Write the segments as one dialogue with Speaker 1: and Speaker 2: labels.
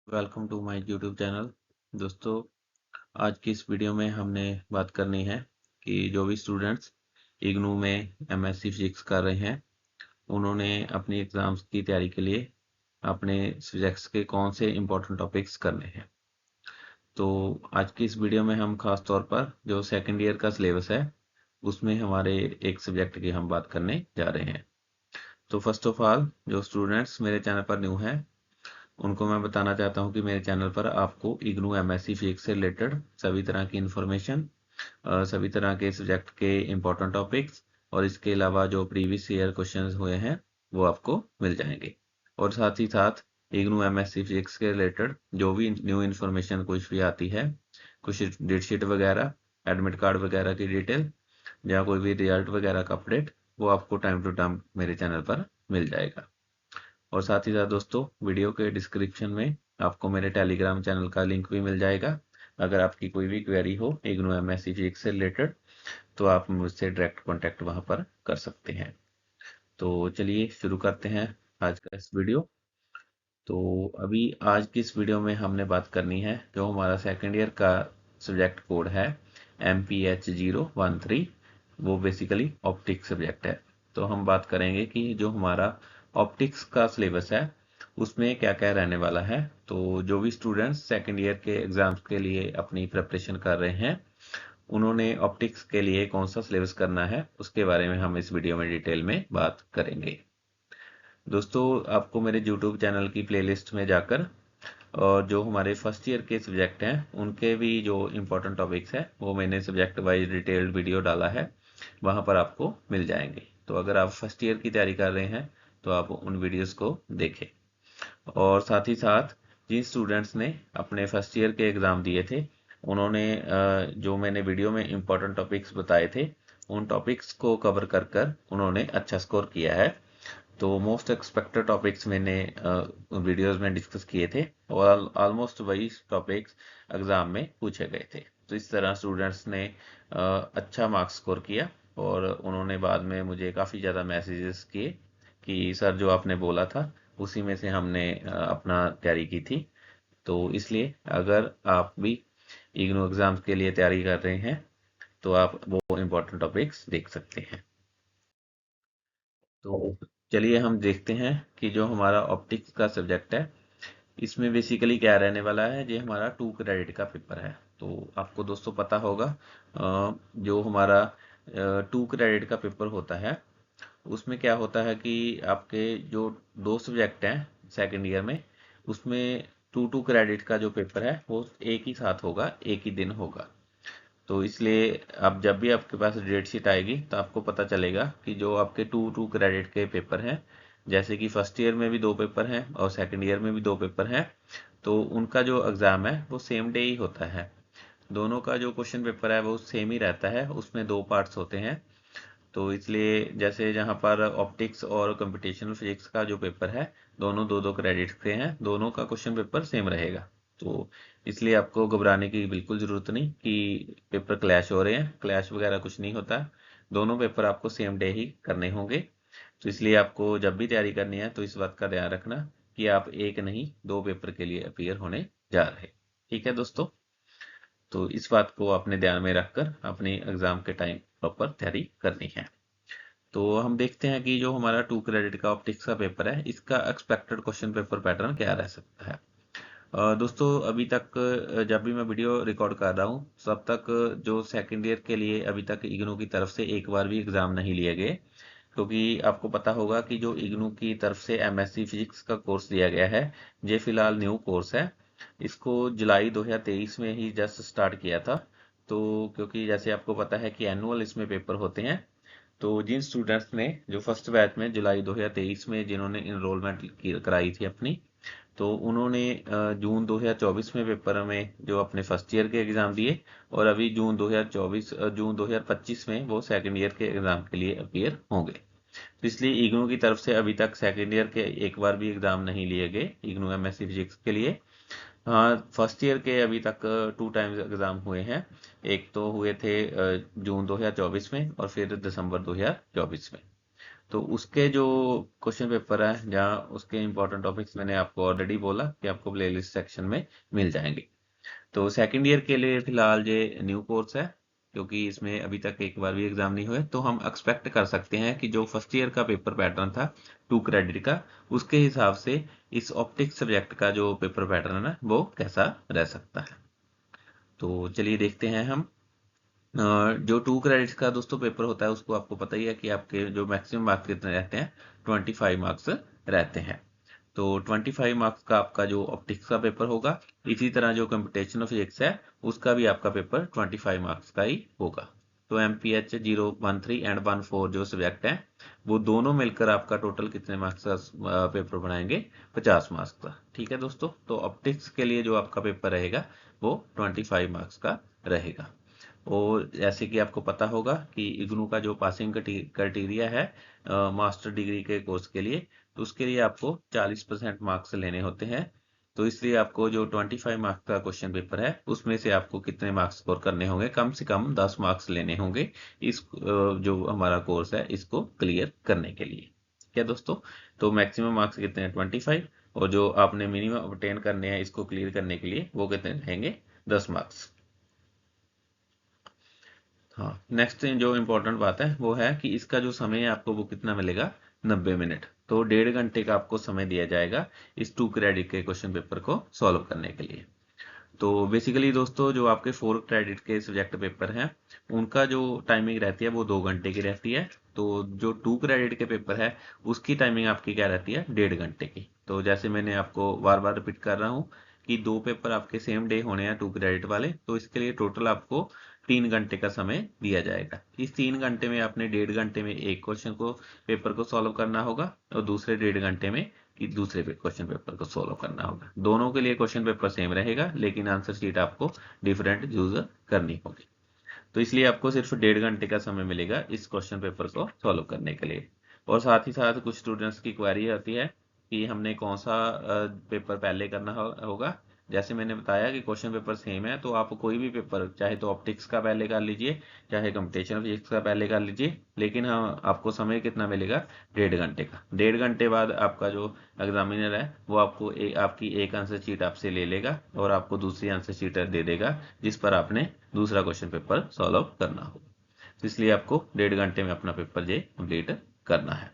Speaker 1: Welcome to my YouTube channel. दोस्तों, आज की इस वीडियो में हमने बात करनी है कि जो भी स्टूडेंट्स इग्नू में एमएससी फिजिक्स कर रहे हैं, उन्होंने अपनी एग्ज़ाम्स की तैयारी के लिए अपने सब्जेक्ट्स के कौन से इम्पोर्टेंट टॉपिक्स करने हैं। तो आज की इस वीडियो में हम खास तौर पर जो सेकेंड ईयर का सिलेबस है, उसमें हमारे एक सब्जेक्ट की हम बात करने जा रहे हैं। तो फर्स्ट ऑफ ऑल, जो स्टूडेंट्स मेरे चैनल पर न्यू हैं, उनको मैं बताना चाहता हूं कि मेरे चैनल पर आपको इग्नू एमएससी फिजिक्स से रिलेटेड सभी तरह की इंफॉर्मेशन, सभी तरह के सब्जेक्ट के इम्पोर्टेंट टॉपिक्स और इसके अलावा जो प्रीवियस ईयर क्वेश्चंस हुए हैं वो आपको मिल जाएंगे। और साथ ही साथ इग्नू एमएससी फिजिक्स के रिलेटेड जो भी न्यू इन्फॉर्मेशन कुछ भी आती है, कुछ डेटशीट वगैरह, एडमिट कार्ड वगैरह की डिटेल या कोई भी रिजल्ट वगैरह का अपडेट, वो आपको टाइम टू टाइम मेरे चैनल पर मिल जाएगा। और साथ ही साथ दोस्तों, वीडियो के डिस्क्रिप्शन में आपको मेरे टेलीग्राम चैनल का लिंक भी मिल जाएगा। अगर आपकी कोई भी क्वेरी हो इग्नू एमएससी फिजिक्स से रिलेटेड, तो आप मुझसे डायरेक्ट कांटेक्ट वहां पर कर सकते हैं। तो चलिए शुरू करते हैं आज का इस वीडियो। तो अभी आज की इस वीडियो में हमने बात करनी है जो हमारा सेकेंड ईयर का सब्जेक्ट कोड है MPH013। वो बेसिकली ऑप्टिक्स सब्जेक्ट है। तो हम बात करेंगे कि जो हमारा ऑप्टिक्स का सिलेबस है उसमें क्या क्या रहने वाला है। तो जो भी स्टूडेंट्स सेकेंड ईयर के एग्जाम्स के लिए अपनी प्रिपरेशन कर रहे हैं, उन्होंने ऑप्टिक्स के लिए कौन सा सिलेबस करना है उसके बारे में हम इस वीडियो में डिटेल में बात करेंगे। दोस्तों, आपको मेरे YouTube चैनल की प्लेलिस्ट में जाकर और जो हमारे फर्स्ट ईयर के सब्जेक्ट हैं उनके भी जो इम्पोर्टेंट टॉपिक्स हैं वो मैंने सब्जेक्ट वाइज डिटेल्ड वीडियो डाला है, वहां पर आपको मिल जाएंगे। तो अगर आप फर्स्ट ईयर की तैयारी कर रहे हैं तो आप उन वीडियोस को देखें। और साथ ही साथ जिन स्टूडेंट्स ने अपने फर्स्ट ईयर के एग्ज़ाम दिए थे, उन्होंने जो मैंने वीडियो में इम्पोर्टेंट टॉपिक्स बताए थे, उन टॉपिक्स को कवर कर कर उन्होंने अच्छा स्कोर किया है। तो मोस्ट एक्सपेक्टेड टॉपिक्स मैंने वीडियोस में डिस्कस किए थे और ऑलमोस्ट वही टॉपिक्स एग्जाम में पूछे गए थे। तो इस तरह स्टूडेंट्स ने अच्छा मार्क्स स्कोर किया और उन्होंने बाद में मुझे काफ़ी ज़्यादा मैसेजेस किए कि सर जो आपने बोला था उसी में से हमने अपना तैयारी की थी। तो इसलिए अगर आप भी इग्नू एग्जाम्स के लिए तैयारी कर रहे हैं तो आप वो इम्पोर्टेंट टॉपिक्स देख सकते हैं। तो चलिए हम देखते हैं कि जो हमारा ऑप्टिक्स का सब्जेक्ट है, इसमें बेसिकली क्या रहने वाला है। ये हमारा 2 क्रेडिट का पेपर है। तो आपको दोस्तों पता होगा, जो हमारा 2 क्रेडिट का पेपर होता है उसमें क्या होता है कि आपके जो 2 सब्जेक्ट हैं सेकेंड ईयर में, उसमें 2 क्रेडिट का जो पेपर है वो एक ही साथ होगा, एक ही दिन होगा। तो इसलिए अब जब भी आपके पास डेट शीट आएगी तो आपको पता चलेगा कि जो आपके 2 क्रेडिट के पेपर हैं, जैसे कि फर्स्ट ईयर में भी 2 पेपर हैं और सेकंड ईयर में भी 2 पेपर हैं, तो उनका जो एग्ज़ाम है वो सेम डे ही होता है। दोनों का जो क्वेश्चन पेपर है वो सेम ही रहता है, उसमें 2 पार्ट्स होते हैं। तो इसलिए जैसे जहाँ पर ऑप्टिक्स और कंप्यूटेशनल फिजिक्स का जो पेपर है, दोनों 2-2 क्रेडिट के हैं, दोनों का क्वेश्चन पेपर सेम रहेगा। तो इसलिए आपको घबराने की बिल्कुल ज़रूरत नहीं कि पेपर क्लैश हो रहे हैं, क्लैश वगैरह कुछ नहीं होता। दोनों पेपर आपको सेम डे ही करने होंगे। तो इसलिए आपको जब भी तैयारी करनी है तो इस बात का ध्यान रखना कि आप एक नहीं 2 पेपर के लिए अपीयर होने जा रहे। ठीक है दोस्तों? तो इस बात को अपने ध्यान में रखकर अपनी एग्जाम के टाइम प्रॉपर तैयारी करनी है। तो हम देखते हैं कि जो हमारा 2 क्रेडिट का ऑप्टिक्स का पेपर है, इसका एक्सपेक्टेड क्वेश्चन पेपर पैटर्न क्या रह सकता है। दोस्तों, अभी तक जब भी मैं वीडियो रिकॉर्ड कर रहा हूँ तब तक जो सेकेंड ईयर के लिए अभी तक इग्नू की तरफ से एक बार भी एग्जाम नहीं लिए गए। क्योंकि आपको पता होगा कि जो इग्नू की तरफ से एमएससी फिजिक्स का कोर्स दिया गया है, ये फिलहाल न्यू कोर्स है। इसको जुलाई 2023 में ही जस्ट स्टार्ट किया था। तो क्योंकि जैसे आपको पता है कि एनुअल इसमें पेपर होते हैं, तो जिन स्टूडेंट्स ने जो फर्स्ट बैच में जुलाई 2023 में जिन्होंने इनरोलमेंट कराई थी अपनी, तो उन्होंने जून 2024 में पेपर में जो अपने फर्स्ट ईयर के एग्ज़ाम दिए और अभी जून 2025 में वो सेकंड ईयर के एग्ज़ाम के लिए अपीयर होंगे। तो इसलिए इग्नू की तरफ से अभी तक सेकंड ईयर के एक बार भी एग्ज़ाम नहीं लिए गए इग्नू एमएससी फिजिक्स के लिए। हाँ, फर्स्ट ईयर के अभी तक 2 टाइम्स एग्ज़ाम हुए हैं। एक तो हुए थे जून 2024 में और फिर दिसंबर 2024 में। तो उसके जो क्वेश्चन पेपर है, जहाँ उसके इंपॉर्टेंट टॉपिक्स मैंने आपको ऑलरेडी बोला कि आपको प्लेलिस्ट सेक्शन में मिल जाएंगे। तो सेकंड ईयर के लिए फिलहाल ये न्यू कोर्स है, क्योंकि इसमें अभी तक एक बार भी एग्जाम नहीं हुए, तो हम एक्सपेक्ट कर सकते हैं कि जो फर्स्ट ईयर का पेपर पैटर्न था 2 क्रेडिट का, उसके हिसाब से इस ऑप्टिक्स सब्जेक्ट का जो पेपर पैटर्न है वो कैसा रह सकता है। तो चलिए देखते हैं हम। जो 2 क्रेडिट्स का दोस्तों पेपर होता है, उसको आपको पता ही है कि आपके जो मैक्सिमम मार्क्स कितने रहते हैं, 25 मार्क्स रहते हैं। तो 25 मार्क्स का आपका जो ऑप्टिक्स का पेपर होगा। इसी तरह जो कंप्यूटेशनल फिजिक्स है, उसका भी आपका पेपर 25 मार्क्स का ही होगा। तो MPH 013 एंड 14 जो सब्जेक्ट है, वो दोनों मिलकर आपका टोटल कितने मार्क्स का पेपर बनाएंगे, 50 मार्क्स का। ठीक है दोस्तों, तो ऑप्टिक्स के लिए जो आपका पेपर रहेगा वो 25 मार्क्स का रहेगा। और जैसे कि आपको पता होगा कि इग्नू का जो पासिंग क्राइटेरिया है मास्टर डिग्री के कोर्स के लिए, तो उसके लिए आपको 40% मार्क्स लेने होते हैं। तो इसलिए आपको जो 25 मार्क्स का क्वेश्चन पेपर है, उसमें से आपको कितने मार्क्स स्कोर करने होंगे, कम से कम 10 मार्क्स लेने होंगे इस जो हमारा कोर्स है इसको क्लियर करने के लिए। क्या दोस्तों, तो मैक्सिमम मार्क्स कितने हैं, 25, और जो आपने मिनिमम ऑब्टेन करने हैं इसको क्लियर करने के लिए, वो कितने रहेंगे, 10 मार्क्स। हाँ, नेक्स्ट जो इम्पोर्टेंट बात है वो है कि इसका जो समय है आपको वो कितना मिलेगा, 90 मिनट। तो 1.5 घंटे का आपको समय दिया जाएगा इस 2 क्रेडिट के क्वेश्चन पेपर को सॉल्व करने के लिए। तो बेसिकली दोस्तों, जो आपके 4 क्रेडिट के सब्जेक्ट पेपर हैं, उनका जो टाइमिंग रहती है वो 2 घंटे की रहती है। तो जो 2 क्रेडिट के पेपर है, उसकी टाइमिंग आपकी क्या रहती है, 1.5 घंटे की। तो जैसे मैंने आपको बार बार रिपीट कर रहा हूँ कि 2 पेपर आपके सेम डे होने हैं 2 क्रेडिट वाले, तो इसके लिए टोटल आपको 3 घंटे का समय दिया जाएगा। इस 3 घंटे में आपने 1.5 घंटे में एक क्वेश्चन को पेपर को सॉल्व करना होगा, और दूसरे 1.5 घंटे में कि दूसरे क्वेश्चन पेपर को सॉल्व करना होगा। दोनों के लिए क्वेश्चन पेपर सेम रहेगा, लेकिन आंसर शीट आपको डिफरेंट यूज करनी होगी। तो इसलिए आपको सिर्फ 1.5 घंटे का समय मिलेगा इस क्वेश्चन पेपर को सॉल्व करने के लिए। और साथ ही साथ कुछ स्टूडेंट्स की क्वेरी आती है कि हमने कौन सा पेपर पहले करना होगा। जैसे मैंने बताया कि क्वेश्चन पेपर सेम है, तो आप कोई भी पेपर चाहे तो ऑप्टिक्स का पहले कर लीजिए, चाहे कंप्यूटेशनल फिजिक्स का पहले कर लीजिए, लेकिन हाँ, आपको समय कितना मिलेगा, 1.5 घंटे का। 1.5 घंटे बाद आपका जो एग्जामिनर है वो आपको आपकी एक आंसर शीट आपसे ले लेगा और आपको दूसरी आंसर शीट दे देगा, जिस पर आपने दूसरा क्वेश्चन पेपर सॉल्व करना होगा। तो इसलिए आपको 1.5 घंटे में अपना पेपर ये कंप्लीट करना है।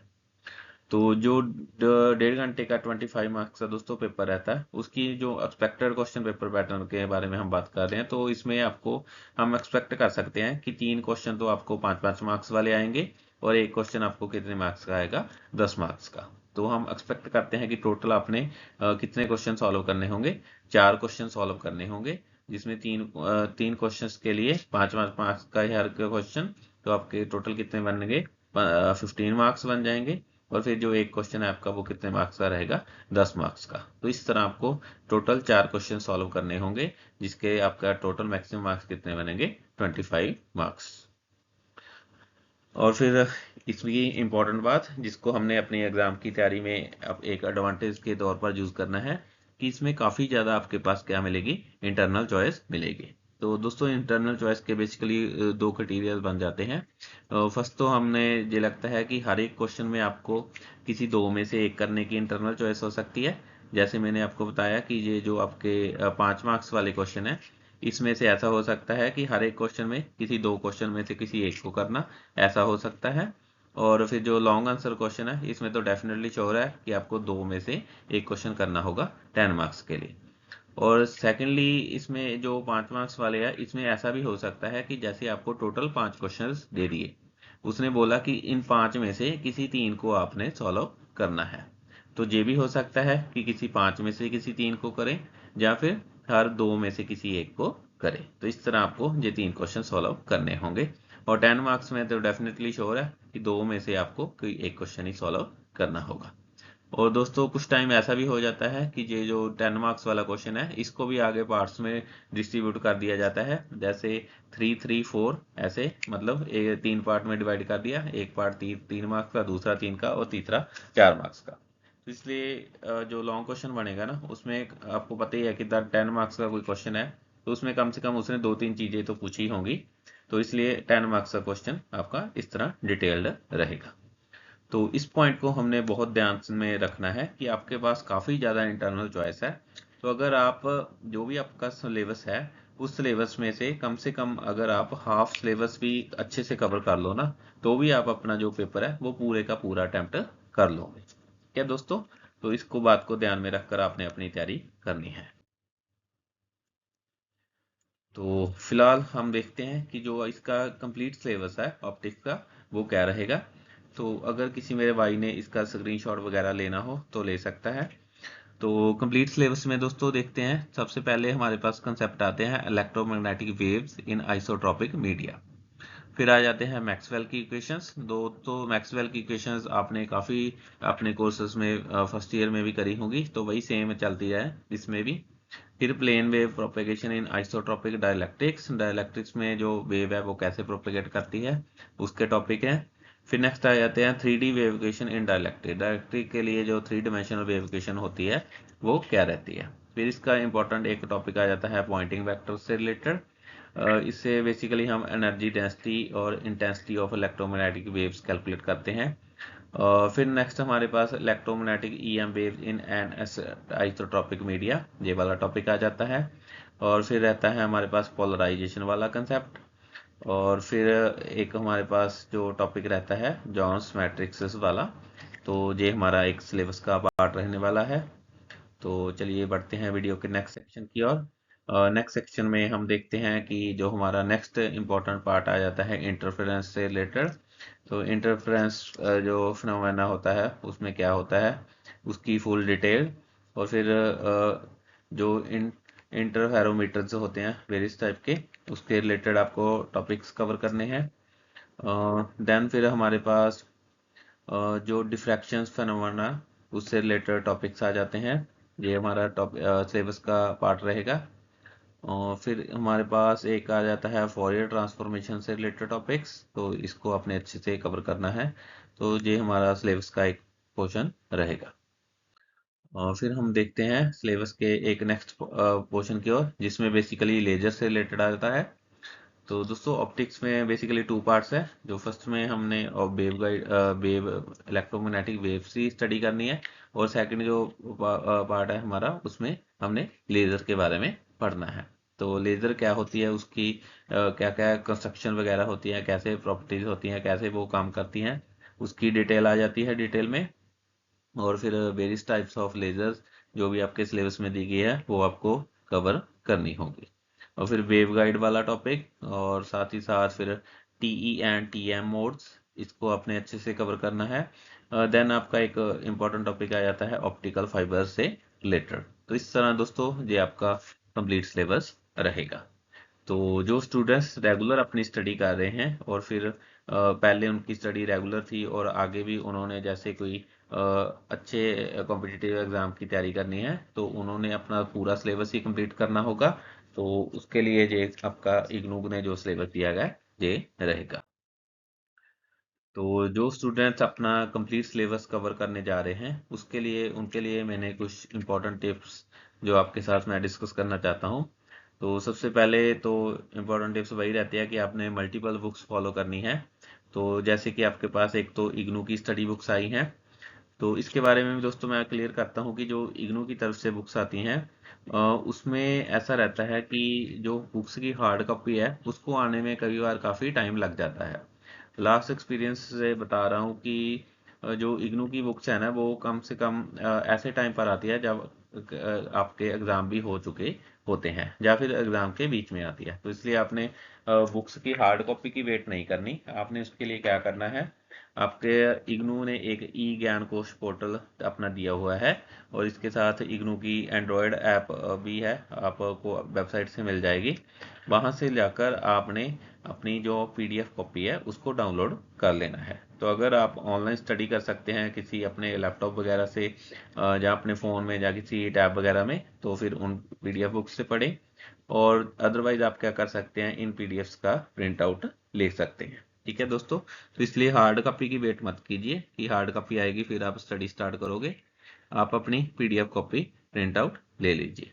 Speaker 1: तो जो 1.5 घंटे का 25 मार्क्स का दोस्तों पेपर रहता है, उसकी जो एक्सपेक्टेड क्वेश्चन पेपर पैटर्न के बारे में हम बात कर रहे हैं, तो इसमें आपको हम एक्सपेक्ट कर सकते हैं कि 3 क्वेश्चन तो आपको 5-5 मार्क्स वाले आएंगे, और एक क्वेश्चन आपको कितने मार्क्स का आएगा, 10 मार्क्स का। तो हम एक्सपेक्ट करते हैं कि टोटल आपने कितने क्वेश्चन सॉल्व करने होंगे, 4 क्वेश्चन सॉल्व करने होंगे, जिसमें तीन क्वेश्चन के लिए 5-5 मार्क्स का हर क्वेश्चन। तो आपके टोटल कितने बनेंगे, 15 मार्क्स बन जाएंगे। और फिर जो एक क्वेश्चन है आपका वो कितने मार्क्स का रहेगा, 10 मार्क्स का। तो इस तरह आपको टोटल 4 क्वेश्चन सॉल्व करने होंगे, जिसके आपका टोटल मैक्सिमम मार्क्स कितने बनेंगे, 25 मार्क्स। और फिर इसकी इम्पोर्टेंट बात जिसको हमने अपनी एग्जाम की तैयारी में अब एक एडवांटेज के तौर पर यूज करना है, कि इसमें काफी ज्यादा आपके पास क्या मिलेगी, इंटरनल चॉइस मिलेगी। तो दोस्तों, इंटरनल चॉइस के बेसिकली 2 क्राइटेरिया बन जाते हैं। फर्स्ट तो हमने ये लगता है कि हर एक क्वेश्चन में आपको किसी 2 में से एक करने की इंटरनल चॉइस हो सकती है। जैसे मैंने आपको बताया कि ये जो आपके 5 मार्क्स वाले क्वेश्चन है, इसमें से ऐसा हो सकता है कि हर एक क्वेश्चन में किसी 2 क्वेश्चन में से किसी एक को करना, ऐसा हो सकता है। और फिर जो लॉन्ग आंसर क्वेश्चन है, इसमें तो डेफिनेटली श्योर है कि आपको 2 में से एक क्वेश्चन करना होगा 10 मार्क्स के लिए। और सेकेंडली, इसमें जो 5 मार्क्स वाले हैं, इसमें ऐसा भी हो सकता है कि जैसे आपको टोटल 5 क्वेश्चंस दे दिए, उसने बोला कि इन 5 में से किसी 3 को आपने सॉल्व करना है। तो ये भी हो सकता है कि किसी 5 में से किसी 3 को करें, या फिर हर 2 में से किसी एक को करें। तो इस तरह आपको ये 3 क्वेश्चन सॉल्व करने होंगे। और 10 मार्क्स में तो डेफिनेटली श्योर है कि 2 में से आपको कोई एक क्वेश्चन ही सॉल्व करना होगा। और दोस्तों, कुछ टाइम ऐसा भी हो जाता है कि ये जो 10 मार्क्स वाला क्वेश्चन है, इसको भी आगे पार्ट्स में डिस्ट्रीब्यूट कर दिया जाता है, जैसे 3-3-4 ऐसे, मतलब 3 पार्ट में डिवाइड कर दिया, एक पार्ट 3 मार्क्स का, दूसरा 3 का, और तीसरा 4 मार्क्स का। तो इसलिए जो लॉन्ग क्वेश्चन बनेगा ना, उसमें आपको पता ही है कि 10 मार्क्स का कोई क्वेश्चन है, तो उसमें कम से कम उसने 2-3 चीजें तो पूछी होंगी। तो इसलिए 10 मार्क्स का क्वेश्चन आपका इस तरह डिटेल्ड रहेगा। तो इस पॉइंट को हमने बहुत ध्यान में रखना है कि आपके पास काफ़ी ज़्यादा इंटरनल चॉइस है। तो अगर आप जो भी आपका सिलेबस है उस सिलेबस में से कम अगर आप हाफ सिलेबस भी अच्छे से कवर कर लो ना, तो भी आप अपना जो पेपर है वो पूरे का पूरा अटेम्प्ट कर लोगे। क्या दोस्तों, तो इसको बात को ध्यान में रखकर आपने अपनी तैयारी करनी है। तो फिलहाल हम देखते हैं कि जो इसका कंप्लीट सिलेबस है ऑप्टिक्स का वो क्या रहेगा। तो अगर किसी मेरे भाई ने इसका स्क्रीनशॉट वगैरह लेना हो तो ले सकता है। तो कंप्लीट सिलेबस में दोस्तों देखते हैं, सबसे पहले हमारे पास कंसेप्ट आते हैं electromagnetic waves in isotropic media. फिर आ जाते हैं मैक्सवेल की इक्वेशंस। तो मैक्सवेल की इक्वेशंस आपने काफ़ी अपने कोर्सेज में फर्स्ट ईयर में भी करी होंगी, तो वही सेम चलती है इसमें भी। फिर प्लेन वेव प्रोपेगेशन इन आइसोट्रोपिक डायलैक्ट्रिक्स, डायलैक्ट्रिक्स में जो वेव है वो कैसे प्रोपेगेट करती है उसके टॉपिक है। फिर नेक्स्ट आ जाते हैं 3D wave equation in dielectric, dielectric के लिए जो 3 डायमेंशनल वेव इक्वेशन होती है वो क्या रहती है। फिर इसका इंपॉर्टेंट एक टॉपिक आ जाता है पॉइंटिंग वेक्टर से रिलेटेड। इससे बेसिकली हम एनर्जी डेंसिटी और intensity of electromagnetic waves calculate करते हैं। फिर नेक्स्ट हमारे पास electromagnetic EM wave in an isotropic media, ये वाला टॉपिक आ जाता है। और फिर रहता है हमारे पास पोलराइजेशन वाला कंसेप्ट। और फिर एक हमारे पास जो टॉपिक रहता है जॉन्स मैट्रिक्स वाला, तो ये हमारा एक सिलेबस का पार्ट रहने वाला है। तो चलिए बढ़ते हैं वीडियो के नेक्स्ट सेक्शन की ओर। नेक्स्ट सेक्शन में हम देखते हैं कि जो हमारा नेक्स्ट इम्पोर्टेंट पार्ट आ जाता है इंटरफेरेंस से रिलेटेड। तो इंटरफेरेंस जो फिनोमेना होता है उसमें क्या होता है उसकी फुल डिटेल। और फिर जो इंटरफेरोमीटर्स होते हैं वेरियस टाइप के, उसके रिलेटेड आपको टॉपिक्स कवर करने हैं। देन फिर हमारे पास जो डिफ्रैक्शन फिनोमेना उससे रिलेटेड टॉपिक्स आ जाते हैं, ये हमारा सिलेबस का पार्ट रहेगा। और फिर हमारे पास एक आ जाता है फॉरियर ट्रांसफॉर्मेशन से रिलेटेड टॉपिक्स, तो इसको आपने अच्छे से कवर करना है। तो ये हमारा सिलेबस का एक पोर्शन रहेगा। और फिर हम देखते हैं सिलेबस के एक नेक्स्ट पोर्शन की ओर, जिसमें बेसिकली लेजर से रिलेटेड आता है। तो दोस्तों ऑप्टिक्स में बेसिकली टू पार्ट्स है। जो फर्स्ट में हमने wave guide wave electromagnetic waves की स्टडी करनी है। और सेकंड जो पार्ट है हमारा उसमें हमने लेजर के बारे में पढ़ना है। तो लेजर क्या होती है, उसकी क्या क्या कंस्ट्रक्शन वगैरह होती है, कैसे प्रॉपर्टीज होती हैं, कैसे वो काम करती हैं, उसकी डिटेल आ जाती है डिटेल में। और फिर वेरियस टाइप्स ऑफ लेजर्स जो भी आपके सिलेबस में दी गई है वो आपको कवर करनी होगी। और फिर वेव गाइड वाला टॉपिक, और साथ ही साथ फिर टीई एंड टीएम मोड्स, इसको आपने अच्छे से कवर करना है। देन आपका एक इम्पॉर्टेंट टॉपिक आ जाता है ऑप्टिकल फाइबर से रिलेटेड। तो इस तरह दोस्तों ये आपका कंप्लीट सिलेबस रहेगा। तो जो स्टूडेंट्स रेगुलर अपनी स्टडी कर रहे हैं और फिर पहले उनकी स्टडी रेगुलर थी और आगे भी उन्होंने जैसे कोई अच्छे कॉम्पिटिटिव एग्जाम की तैयारी करनी है, तो उन्होंने अपना पूरा सिलेबस ही कंप्लीट करना होगा। तो उसके लिए ये आपका इग्नू ने जो सिलेबस दिया गया है ये रहेगा। तो जो स्टूडेंट्स अपना कंप्लीट सिलेबस कवर करने जा रहे हैं उसके लिए उनके लिए मैंने कुछ इंपॉर्टेंट टिप्स जो आपके साथ मैं डिस्कस करना चाहता हूँ। तो सबसे पहले तो इम्पोर्टेंट टिप्स वही रहती है कि आपने मल्टीपल बुक्स फॉलो करनी है। तो जैसे कि आपके पास एक तो इग्नू की स्टडी बुक्स आई हैं, तो इसके बारे में भी दोस्तों मैं क्लियर करता हूँ कि जो इग्नू की तरफ से बुक्स आती हैं उसमें ऐसा रहता है कि जो बुक्स की हार्ड कॉपी है उसको आने में कई बार काफ़ी टाइम लग जाता है। लास्ट एक्सपीरियंस से बता रहा हूँ कि जो इग्नू की बुक्स है ना वो कम से कम ऐसे टाइम पर आती है जब आपके एग्ज़ाम भी हो चुके होते हैं या फिर एग्ज़ाम के बीच में आती है। तो इसलिए आपने बुक्स की हार्ड कॉपी की वेट नहीं करनी। आपने उसके लिए क्या करना है, आपके इग्नू ने एक ई ज्ञान कोश पोर्टल अपना दिया हुआ है और इसके साथ इग्नू की एंड्रॉयड ऐप भी है, आपको वेबसाइट से मिल जाएगी। वहां से जाकर आपने अपनी जो पीडीएफ कॉपी है उसको डाउनलोड कर लेना है। तो अगर आप ऑनलाइन स्टडी कर सकते हैं किसी अपने लैपटॉप वगैरह से या अपने फ़ोन में या किसी टैब वगैरह में, तो फिर उन पीडीएफ बुक से पढ़ें। और अदरवाइज आप क्या कर सकते हैं, इन पीडीएफ्स का प्रिंट आउट ले सकते हैं। ठीक है दोस्तों, तो इसलिए हार्ड कॉपी की वेट मत कीजिए कि हार्ड कॉपी आएगी फिर आप स्टडी स्टार्ट करोगे। आप अपनी पीडीएफ कॉपी प्रिंट आउट ले लीजिए।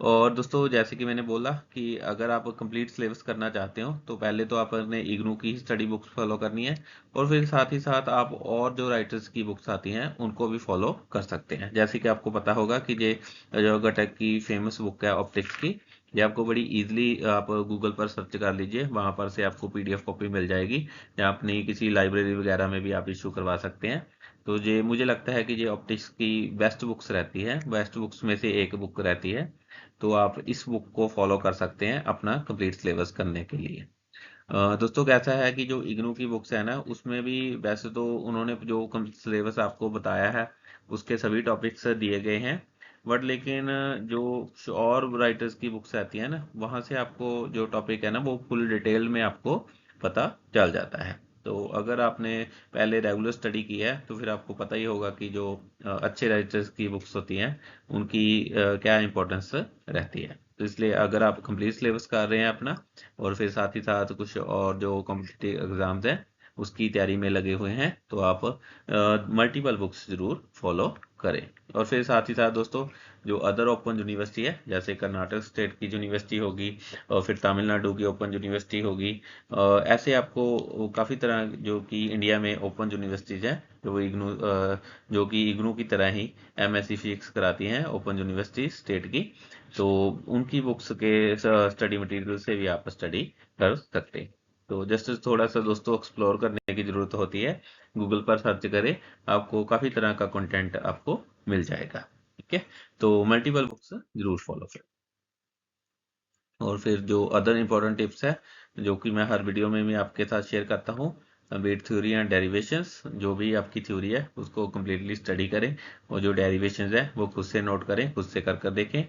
Speaker 1: और दोस्तों जैसे कि मैंने बोला कि अगर आप कंप्लीट सिलेबस करना चाहते हो तो पहले तो आपने इग्नू की स्टडी बुक्स फॉलो करनी है, और फिर साथ ही साथ आप और जो राइटर्स की बुक्स आती हैं उनको भी फॉलो कर सकते हैं। जैसे कि आपको पता होगा कि ये जो घटक की फेमस बुक है ऑप्टिक्स की, ये आपको बड़ी इजीली आप गूगल पर सर्च कर लीजिए, वहां पर से आपको पीडीएफ कॉपी मिल जाएगी, या अपनी किसी लाइब्रेरी वगैरह में भी आप इशू करवा सकते हैं। तो ये मुझे लगता है कि ये ऑप्टिक्स की बेस्ट बुक्स रहती है, बेस्ट बुक्स में से एक बुक रहती है। तो आप इस बुक को फॉलो कर सकते हैं अपना कंप्लीट सिलेबस करने के लिए। दोस्तों कैसा है कि जो इग्नू की बुक्स है ना, उसमें भी वैसे तो उन्होंने जो सिलेबस आपको बताया है उसके सभी टॉपिक्स दिए गए हैं, बट लेकिन जो और राइटर्स की बुक्स आती है ना, वहाँ से आपको जो टॉपिक है ना वो फुल डिटेल में आपको पता चल जाता है। तो अगर आपने पहले रेगुलर स्टडी की है तो फिर आपको पता ही होगा कि जो अच्छे राइटर्स की बुक्स होती हैं उनकी क्या इंपॉर्टेंस रहती है। तो इसलिए अगर आप कंप्लीट सिलेबस कर रहे हैं अपना, और फिर साथ ही साथ कुछ और जो कॉम्पिटिटिव एग्जाम्स हैं उसकी तैयारी में लगे हुए हैं, तो आप मल्टीपल बुक्स जरूर फॉलो करें। और फिर साथ ही साथ दोस्तों जो अदर ओपन यूनिवर्सिटी है, जैसे कर्नाटक स्टेट की यूनिवर्सिटी होगी, और फिर तमिलनाडु की ओपन यूनिवर्सिटी होगी, ऐसे आपको काफ़ी तरह जो कि इंडिया में ओपन यूनिवर्सिटीज हैं जो इग्नू जो कि इग्नू की तरह ही एमएससी फिजिक्स कराती हैं ओपन यूनिवर्सिटी स्टेट की, तो उनकी बुक्स के स्टडी मटेरियल से भी आप स्टडी कर सकते हैं। तो जस्ट थोड़ा सा दोस्तों एक्सप्लोर करने की ज़रूरत होती है, गूगल पर सर्च करें, आपको काफ़ी तरह का कंटेंट आपको मिल जाएगा। ठीक है, तो मल्टीपल बुक्स जरूर फॉलो करें। और फिर जो अदर इम्पोर्टेंट टिप्स है जो कि मैं हर वीडियो में भी आपके साथ शेयर करता हूँ, बीट थ्योरी एंड डेरिवेशंस, जो भी आपकी थ्योरी है उसको कम्प्लीटली स्टडी करें, और जो डेरिवेशंस है वो खुद से नोट करें, खुद से कर कर देखें,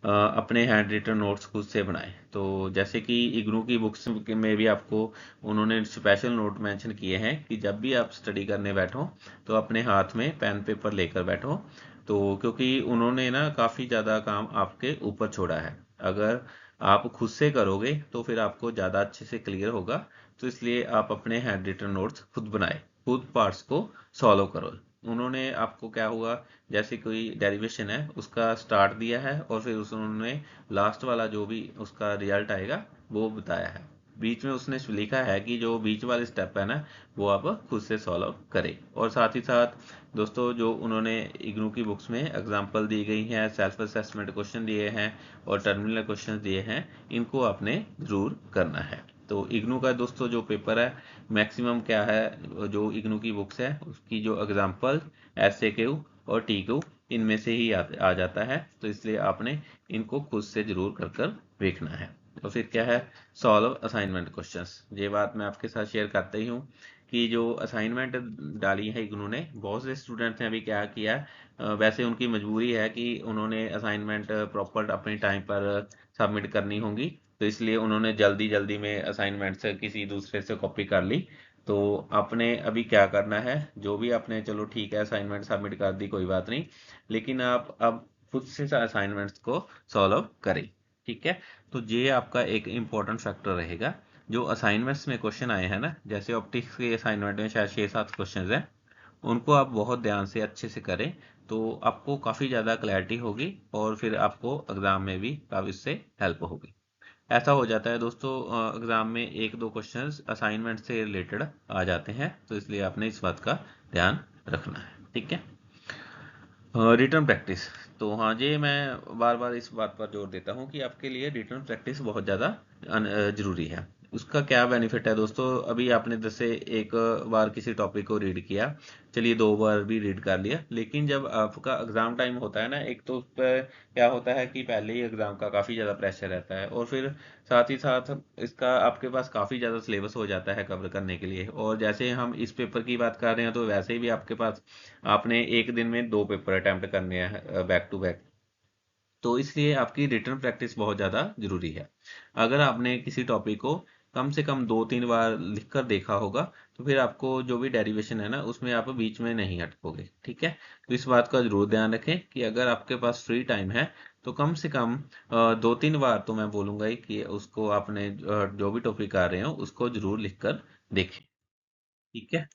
Speaker 1: अपने हैंड रिटन नोट्स खुद से बनाएं। तो जैसे कि इग्नू की बुक्स में भी आपको उन्होंने स्पेशल नोट मेंशन किए हैं कि जब भी आप स्टडी करने बैठो तो अपने हाथ में पेन पेपर लेकर बैठो। तो क्योंकि उन्होंने ना काफ़ी ज़्यादा काम आपके ऊपर छोड़ा है, अगर आप खुद से करोगे तो फिर आपको ज़्यादा अच्छे से क्लियर होगा। तो इसलिए आप अपने हैंड रिटन नोट्स खुद बनाए, खुद पार्ट्स को सॉल्व करो। उन्होंने आपको क्या हुआ, जैसे कोई डेरिवेशन है उसका स्टार्ट दिया है, और फिर उन्होंने लास्ट वाला जो भी उसका रिजल्ट आएगा वो बताया है। बीच में उसने लिखा है कि जो बीच वाले स्टेप है ना वो आप खुद से सॉल्व करें। और साथ ही साथ दोस्तों जो उन्होंने इग्नू की बुक्स में एग्जांपल दी गई हैं, सेल्फ असेसमेंट क्वेश्चन दिए हैं और टर्मिनल क्वेश्चन दिए हैं, इनको आपने जरूर करना है। तो इग्नू का दोस्तों जो पेपर है मैक्सिमम क्या है, जो इग्नू की बुक्स है उसकी जो एग्जांपल एसए और टीक्यू इनमें से ही आ जाता है। तो इसलिए आपने इनको खुद से जरूर कर कर देखना है। तो फिर क्या है, सॉल्व असाइनमेंट क्वेश्चंस, ये बात मैं आपके साथ शेयर करता ही हूँ कि जो असाइनमेंट डाली है इन्होंने, बहुत से स्टूडेंट्स ने अभी क्या किया, वैसे उनकी मजबूरी है कि उन्होंने असाइनमेंट प्रॉपर अपने टाइम पर सबमिट करनी होंगी, तो इसलिए उन्होंने जल्दी जल्दी में असाइनमेंट से किसी दूसरे से कॉपी कर ली। तो आपने अभी क्या करना है, जो भी आपने चलो ठीक है असाइनमेंट सबमिट कर दी कोई बात नहीं, लेकिन आप अब खुद से असाइनमेंट्स को सॉल्व करें। ठीक है, तो ये आपका एक इम्पोर्टेंट फैक्टर रहेगा। जो असाइनमेंट्स में क्वेश्चन आए हैं ना, जैसे ऑप्टिक्स के असाइनमेंट में शायद 6-7 क्वेश्चन हैं, उनको आप बहुत ध्यान से अच्छे से करें, तो आपको काफ़ी ज़्यादा क्लैरिटी होगी, और फिर आपको एग्ज़ाम में भी काफ़ी इससे हेल्प होगी। ऐसा हो जाता है दोस्तों, एग्ज़ाम में एक दो क्वेश्चंस असाइनमेंट से रिलेटेड आ जाते हैं, तो इसलिए आपने इस बात का ध्यान रखना है। ठीक है, रिटर्न प्रैक्टिस, तो हाँ जी मैं बार बार इस बात पर जोर देता हूँ कि आपके लिए रिटर्न प्रैक्टिस बहुत ज़्यादा जरूरी है। उसका क्या बेनिफिट है दोस्तों, अभी आपने जैसे एक बार किसी टॉपिक को रीड किया, चलिए 2 बार भी रीड कर लिया, लेकिन जब आपका एग्जाम टाइम होता है ना, एक तो उस पर क्या होता है कि पहले ही एग्जाम का काफ़ी ज़्यादा प्रेशर रहता है, और फिर साथ ही साथ इसका आपके पास काफ़ी ज़्यादा सिलेबस हो जाता है कवर करने के लिए। और जैसे हम इस पेपर की बात कर रहे हैं तो वैसे भी आपके पास आपने एक दिन में 2 पेपर अटेम्प्ट करने हैं बैक टू बैक, तो इसलिए आपकी रिटर्न प्रैक्टिस बहुत ज़्यादा जरूरी है। अगर आपने किसी टॉपिक को कम से कम 2-3 बार लिखकर देखा होगा, तो फिर आपको जो भी डेरिवेशन है ना उसमें आप बीच में नहीं अटकोगे। ठीक है, तो इस बात का जरूर ध्यान रखें कि अगर आपके पास फ्री टाइम है तो कम से कम 2-3 बार तो मैं बोलूंगा ही कि उसको आपने जो भी टॉपिक आ रहे हो उसको जरूर लिखकर देखें। ठीक है,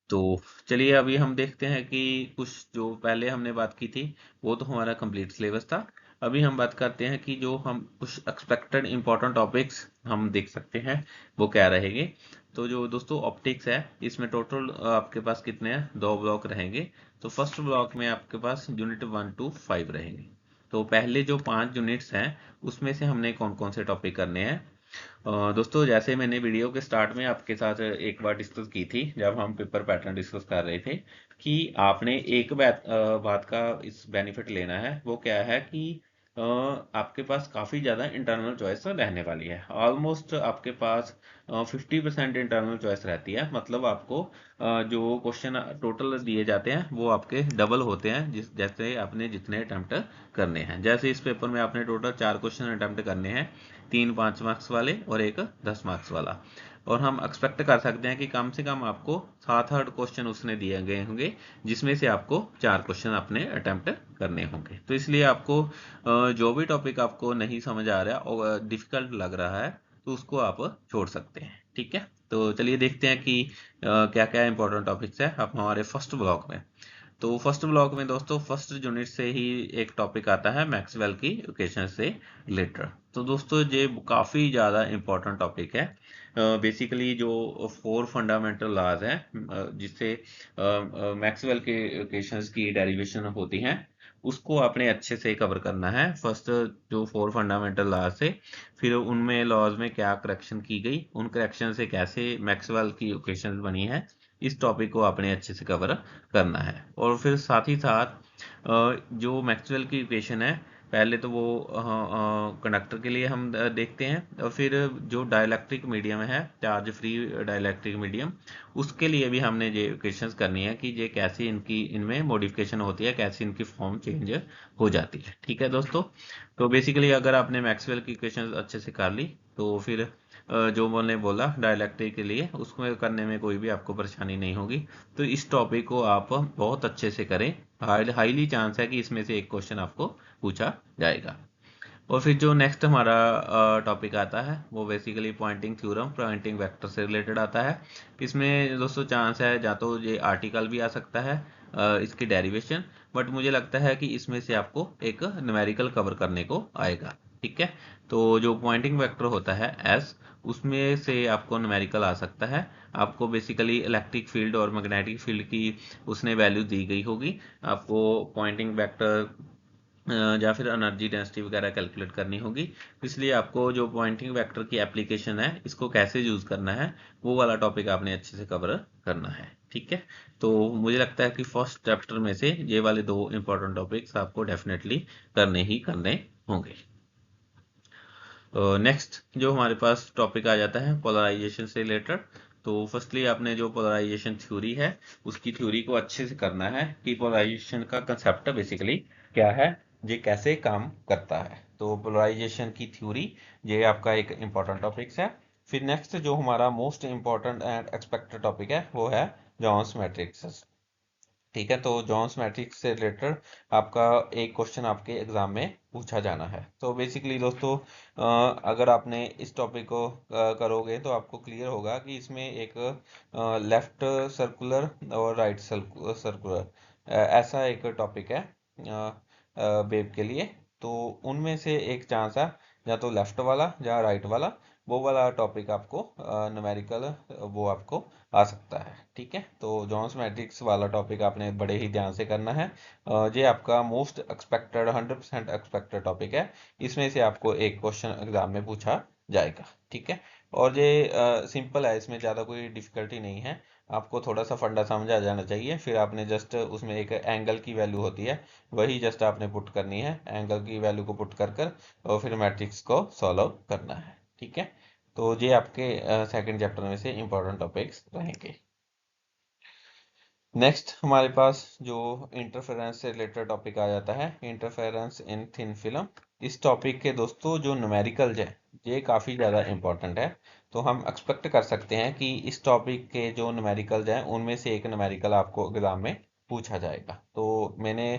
Speaker 1: तो चलिए अभी हम देखते हैं कि कुछ जो पहले हमने बात की थी वो तो हमारा कंप्लीट सिलेबस था। अभी हम बात करते हैं कि जो हम कुछ एक्सपेक्टेड इंपॉर्टेंट टॉपिक्स हम देख सकते हैं वो क्या रहेंगे। तो जो दोस्तों ऑप्टिक्स है, इसमें टोटल आपके पास कितने हैं, 2 ब्लॉक रहेंगे। तो फर्स्ट ब्लॉक में आपके पास यूनिट 1 to 5 रहेंगे। तो पहले जो 5 यूनिट्स हैं उसमें से हमने कौन कौन से टॉपिक करने हैं। दोस्तों जैसे मैंने वीडियो के स्टार्ट में आपके साथ एक बार डिस्कस की थी, जब हम पेपर पैटर्न डिस्कस कर रहे थे, कि आपने एक बात का इस बेनिफिट लेना है। वो क्या है कि आपके पास काफ़ी ज़्यादा इंटरनल चॉइस रहने वाली है। ऑलमोस्ट आपके पास 50% इंटरनल चॉइस रहती है। मतलब आपको जो क्वेश्चन टोटल दिए जाते हैं वो आपके डबल होते हैं, जैसे आपने जितने अटेम्प्ट करने हैं। जैसे इस पेपर में आपने टोटल 4 क्वेश्चन अटेम्प्ट करने हैं, 3 5 मार्क्स वाले और एक 10 मार्क्स वाला। और हम एक्सपेक्ट कर सकते हैं कि कम से कम आपको 7-8 क्वेश्चन उसने दिए गए होंगे, जिसमें से आपको 4 क्वेश्चन अपने अटेम्प्ट करने होंगे। तो इसलिए आपको जो भी टॉपिक आपको नहीं समझ आ रहा और डिफिकल्ट लग रहा है, तो उसको आप छोड़ सकते हैं। ठीक है, तो चलिए देखते हैं कि क्या क्या इंपॉर्टेंट टॉपिक्स है अब हमारे फर्स्ट ब्लॉक में। तो फर्स्ट ब्लॉक में दोस्तों फर्स्ट यूनिट से ही एक टॉपिक आता है मैक्सवेल की इक्वेशन से रिलेटेड। तो दोस्तों ये काफ़ी ज़्यादा इंपॉर्टेंट टॉपिक है। बेसिकली जो 4 फंडामेंटल लॉज हैं, जिससे मैक्सवेल के इक्वेशंस की डेरिवेशन होती हैं, उसको आपने अच्छे से कवर करना है। फर्स्ट जो 4 फंडामेंटल लॉज से, फिर उनमें लॉज में क्या करेक्शन की गई, उन करेक्शन से कैसे मैक्सवेल की इक्वेशंस बनी है, इस टॉपिक को आपने अच्छे से कवर करना है। और फिर साथ ही साथ जो मैक्सवेल की इक्वेशन है, पहले तो वो कंडक्टर के लिए हम देखते हैं, और फिर जो डाइलेक्ट्रिक मीडियम है, चार्ज फ्री डाइलेक्ट्रिक मीडियम, उसके लिए भी हमने ये इक्वेशंस करनी है कि ये कैसे इनकी इनमें मॉडिफिकेशन होती है, कैसे इनकी फॉर्म चेंज हो जाती है। ठीक है दोस्तों, तो बेसिकली अगर आपने मैक्सवेल की इक्वेशंस अच्छे से कर ली, तो फिर जो मैंने बोला डाइलेक्ट्रिक के लिए, उसमें करने में कोई भी आपको परेशानी नहीं होगी। तो इस टॉपिक को आप बहुत अच्छे से करें। हाईली चांस है कि इसमें से एक क्वेश्चन आपको पूछा जाएगा। और फिर जो नेक्स्ट हमारा टॉपिक आता है वो basically Poynting theorem, Poynting vector से रिलेटेड आता है। इसमें दोस्तों चांस है या तो ये आर्टिकल भी आ सकता है, इसकी डेरिवेशन, बट मुझे लगता है कि इसमें से आपको एक न्यूमेरिकल कवर करने को आएगा। ठीक है, तो जो पॉइंटिंग वेक्टर होता है एस, उसमें से आपको न्यूमेरिकल आ सकता है। आपको बेसिकली इलेक्ट्रिक फील्ड और मैग्नेटिक फील्ड की उसने वैल्यू दी गई होगी। आपको पॉइंटिंग वेक्टर या फिर एनर्जी डेंसिटी वगैरह कैलकुलेट करनी होगी। इसलिए आपको जो पॉइंटिंग वेक्टर की एप्लीकेशन है, इसको कैसे यूज करना है, वो वाला टॉपिक आपने अच्छे से कवर करना है। ठीक है, तो मुझे लगता है कि फर्स्ट चैप्टर में से ये वाले 2 इंपॉर्टेंट टॉपिक्स आपको डेफिनेटली करने ही करने होंगे। नेक्स्ट जो हमारे पास टॉपिक आ जाता है पोलराइजेशन से रिलेटेड। तो फर्स्टली आपने जो पोलराइजेशन थ्योरी है, उसकी थ्योरी को अच्छे से करना है कि पोलराइजेशन का कंसेप्ट बेसिकली क्या है, ये कैसे काम करता है। तो पोलराइजेशन की थ्योरी ये आपका एक इम्पॉर्टेंट टॉपिक्स है। फिर नेक्स्ट जो हमारा most important and expected topic है वो है जॉन्स मैट्रिक्स। ठीक है, तो जॉन्स मैट्रिक्स से रिलेटेड आपका एक क्वेश्चन आपके एग्जाम में पूछा जाना है। तो बेसिकली दोस्तों अगर आपने इस टॉपिक को करोगे तो आपको क्लियर होगा कि इसमें एक लेफ्ट सर्कुलर और राइट सर्कुलर ऐसा एक टॉपिक है वेव के लिए। तो उनमें से एक चांस है या तो लेफ्ट वाला या राइट वाला, वो वाला टॉपिक आपको न्यूमेरिकल वो आपको आ सकता है। ठीक है, तो जॉन्स मैट्रिक्स वाला टॉपिक आपने बड़े ही ध्यान से करना है। ये आपका मोस्ट एक्सपेक्टेड 100% एक्सपेक्टेड टॉपिक है। इसमें से आपको एक क्वेश्चन एग्जाम में पूछा जाएगा। ठीक है, और ये सिंपल है, इसमें ज़्यादा कोई डिफिकल्टी नहीं है। आपको थोड़ा सा फंडा समझ आ जाना चाहिए। फिर आपने जस्ट उसमें एक एंगल की वैल्यू होती है, वही जस्ट आपने पुट करनी है, एंगल की वैल्यू को पुट कर कर और फिर मैट्रिक्स को सॉल्व करना है। ठीक है, तो ये आपके सेकंड चैप्टर में से इंपॉर्टेंट टॉपिक्स रहेंगे। नेक्स्ट हमारे पास जो इंटरफेरेंस से रिलेटेड टॉपिक आ जाता है, इंटरफेरेंस इन थिन फिल्म। इस टॉपिक के दोस्तों जो न्यूमेरिकल्स है, ये काफ़ी ज़्यादा इंपॉर्टेंट है। तो हम एक्सपेक्ट कर सकते हैं कि इस टॉपिक के जो न्यूमेरिकल्स हैं, उनमें से एक न्यूमेरिकल आपको एग्जाम में पूछा जाएगा। तो मैंने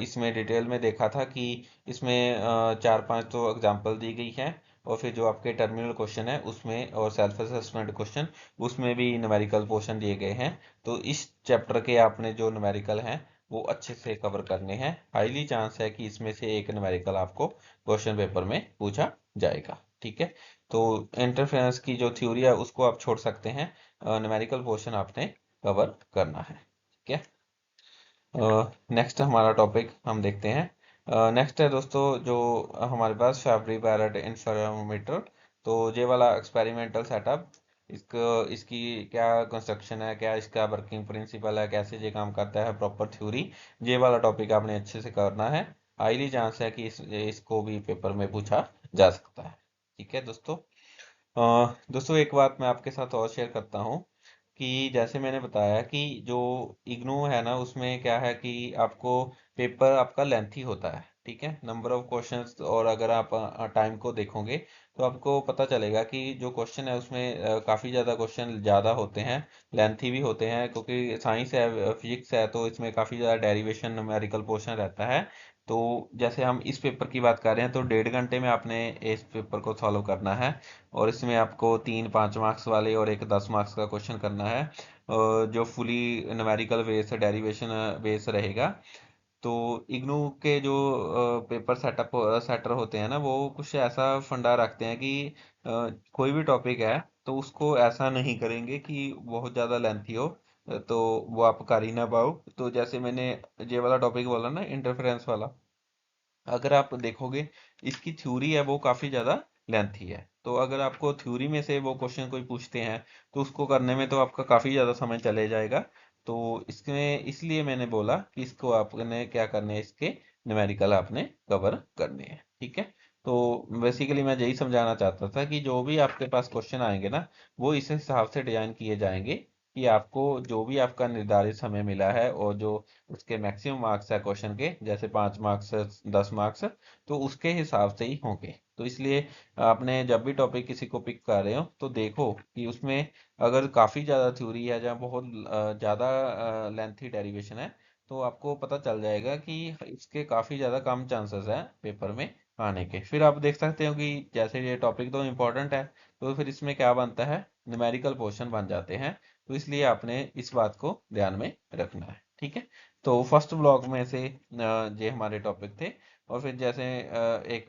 Speaker 1: इसमें डिटेल में देखा था कि इसमें 4-5 तो एग्जाम्पल दी गई है, और फिर जो आपके टर्मिनल क्वेश्चन है उसमें और सेल्फ असेसमेंट क्वेश्चन, उसमें भी न्यूमेरिकल पोर्शन दिए गए हैं। तो इस चैप्टर के आपने जो न्यूमेरिकल हैं वो अच्छे से कवर करने हैं। हाईली चांस है कि इसमें से एक न्यूमेरिकल आपको क्वेश्चन पेपर में पूछा जाएगा। ठीक है, तो इंटरफेरेंस की जो थ्योरी है उसको आप छोड़ सकते हैं, न्यूमेरिकल पोर्शन आपने कवर करना है। ठीक है, नेक्स्ट हमारा टॉपिक हम देखते हैं। नेक्स्ट है दोस्तों जो हमारे पास फैब्री पैरेट इंटरफेरोमीटर। तो ये वाला एक्सपेरिमेंटल सेटअप, इसकी क्या कंस्ट्रक्शन है, क्या इसका वर्किंग प्रिंसिपल है, कैसे ये काम करता है, प्रॉपर थ्योरी, ये वाला टॉपिक आपने अच्छे से करना है। हाईली चांस है कि इसको भी पेपर में पूछा जा सकता है। ठीक है दोस्तों, दोस्तों एक बात मैं आपके साथ और शेयर करता हूँ कि जैसे मैंने बताया कि जो इग्नू है ना, उसमें क्या है कि आपको पेपर आपका लेंथी होता है। ठीक है, नंबर ऑफ क्वेश्चंस, और अगर आप टाइम को देखोगे तो आपको पता चलेगा कि जो क्वेश्चन है उसमें काफ़ी ज़्यादा क्वेश्चन ज़्यादा होते हैं, लेंथी भी होते हैं, क्योंकि साइंस है, फिजिक्स है, तो इसमें काफ़ी ज़्यादा डेरिवेशन न्यूमेरिकल पोर्शन रहता है। तो जैसे हम इस पेपर की बात कर रहे हैं तो 1.5 घंटे में आपने इस पेपर को सॉल्व करना है, और इसमें आपको 3 5 मार्क्स वाले और एक 10 मार्क्स का क्वेश्चन करना है, जो fully numerical base derivation base रहेगा। तो इग्नू के जो पेपर सेटर होते हैं ना, वो कुछ ऐसा फंडा रखते हैं कि कोई भी टॉपिक है तो उसको ऐसा नहीं करेंगे कि बहुत ज़्यादा लेंथी हो, तो वो आप कर ही ना पाओ। तो जैसे मैंने ये वाला टॉपिक बोला ना, इंटरफेरेंस वाला, अगर आप देखोगे इसकी थ्योरी है वो काफ़ी ज़्यादा लेंथी है। तो अगर आपको थ्योरी में से वो क्वेश्चन कोई पूछते हैं तो उसको करने में तो आपका काफ़ी ज़्यादा समय चले जाएगा। तो इसमें इसलिए मैंने बोला कि इसको आपने क्या करने हैं, इसके न्यूमेरिकल आपने कवर करने हैं। ठीक है, तो बेसिकली मैं यही समझाना चाहता था कि जो भी आपके पास क्वेश्चन आएंगे ना, वो इस हिसाब से डिजाइन किए जाएंगे कि आपको जो भी आपका निर्धारित समय मिला है और जो उसके मैक्सिमम मार्क्स है क्वेश्चन के, जैसे 5 मार्क्स 10 मार्क्स, तो उसके हिसाब से ही होंगे। तो इसलिए आपने जब भी टॉपिक किसी को पिक कर रहे हो तो देखो कि उसमें अगर काफ़ी ज़्यादा थ्योरी है या बहुत ज़्यादा लेंथी डेरिवेशन है, तो आपको पता चल जाएगा कि इसके काफ़ी ज़्यादा कम चांसेस है पेपर में आने के। फिर आप देख सकते हो कि जैसे ये टॉपिक तो इम्पोर्टेंट है, तो फिर इसमें क्या बनता है, न्यूमेरिकल पोर्शन बन जाते हैं। तो इसलिए आपने इस बात को ध्यान में रखना है। ठीक है, तो फर्स्ट ब्लॉक में से ये हमारे टॉपिक थे। और फिर जैसे एक